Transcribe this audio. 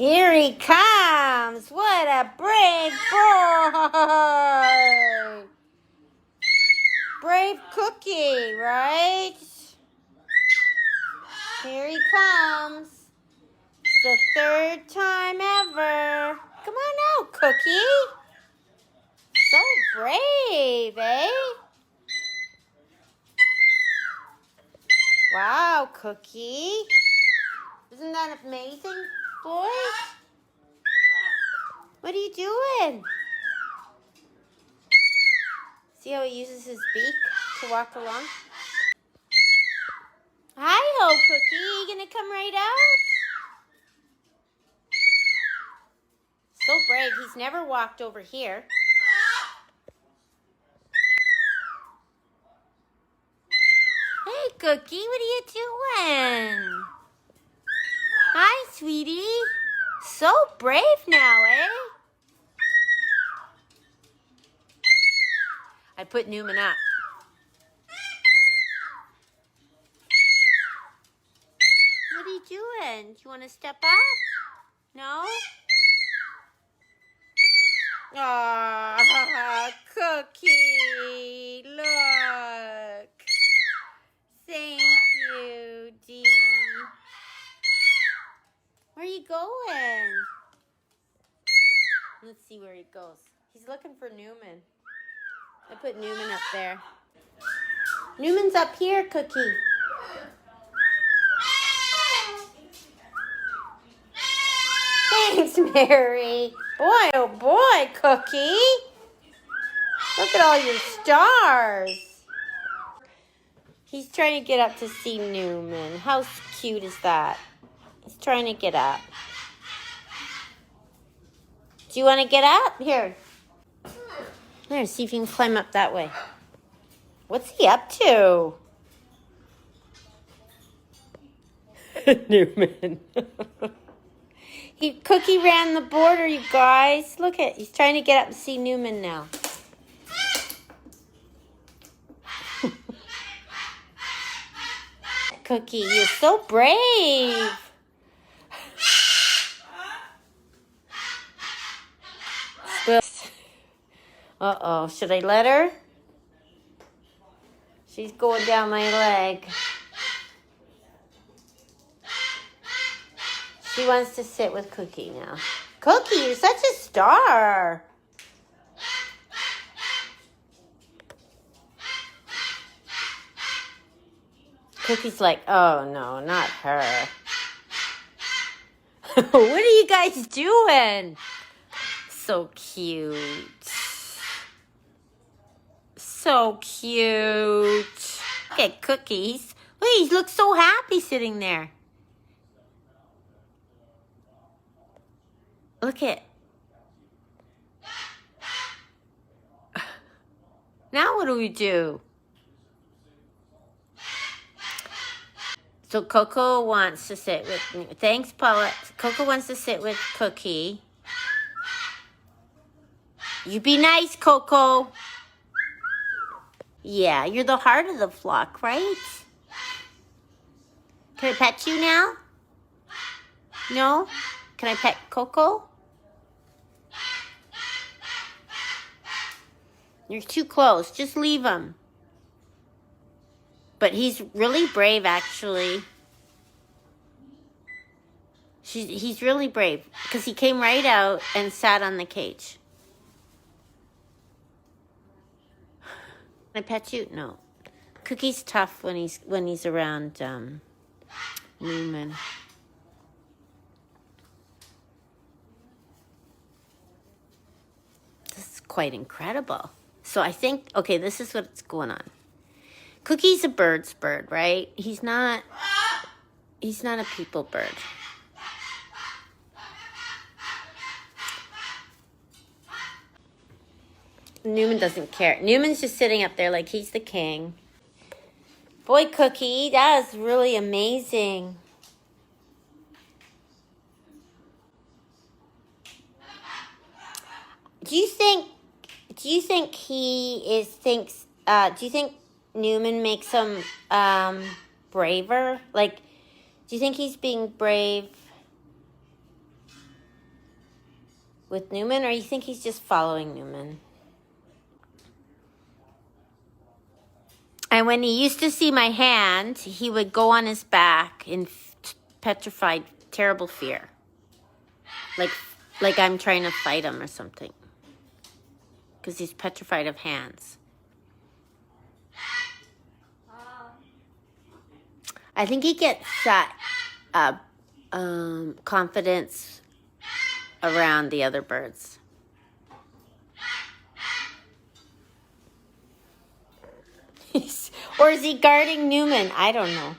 Here he comes. What a brave boy. Brave Cookie, right? Here he comes. It's the third time ever. Come on out, Cookie. So brave, eh? Wow, Cookie. Isn't that amazing, boy? What are you doing? See how he uses his beak to walk along? Hi-ho, Cookie. You gonna come right out? So brave. He's never walked over here. Hey, Cookie. What are you doing? Hi, sweetie. So brave now, eh? I put Newman up. What are you doing? Do you want to step up? No? Aw, Cookie. Look. Thank you, Dee. Where are you going? Let's see where he goes. He's looking for Newman. I put Newman up there. Newman's up here, Cookie. Thanks, Mary. Boy, oh boy, Cookie. Look at all your stars. He's trying to get up to see Newman. How cute is that? He's trying to get up. Do you want to get up? Here. Here, see if you can climb up that way. What's he up to? Newman. Cookie ran the border, you guys. Look at, he's trying to get up and see Newman now. Cookie, you're so brave. Uh-oh, should I let her? She's going down my leg. She wants to sit with Cookie now. Cookie, you're such a star. Cookie's like, oh no, not her. What are you guys doing? So cute. So cute. Look at Cookies. Look, he looks so happy sitting there. Look at. Now what do we do? So Coco wants to sit with me. Thanks, Paula. Coco wants to sit with Cookie. You be nice, Coco. Yeah, you're the heart of the flock, right? Can I pet you now? No? Can I pet Coco? You're too close. Just leave him. But he's really brave, actually. He's really brave because he came right out and sat on the cage. Can I pet you? No. Cookie's tough when he's around Newman. This is quite incredible. So I think, okay, this is what's going on. Cookie's a bird's bird, right? He's not a people bird. Newman doesn't care. Newman's just sitting up there like he's the king. Boy, Cookie, that is really amazing. Do you think Newman makes him braver? Like, do you think he's being brave with Newman, or you think he's just following Newman? And when he used to see my hand, he would go on his back in petrified, terrible fear. Like I'm trying to fight him or something. Because he's petrified of hands. I think he gets that confidence around the other birds. Or is he guarding Newman? I don't know.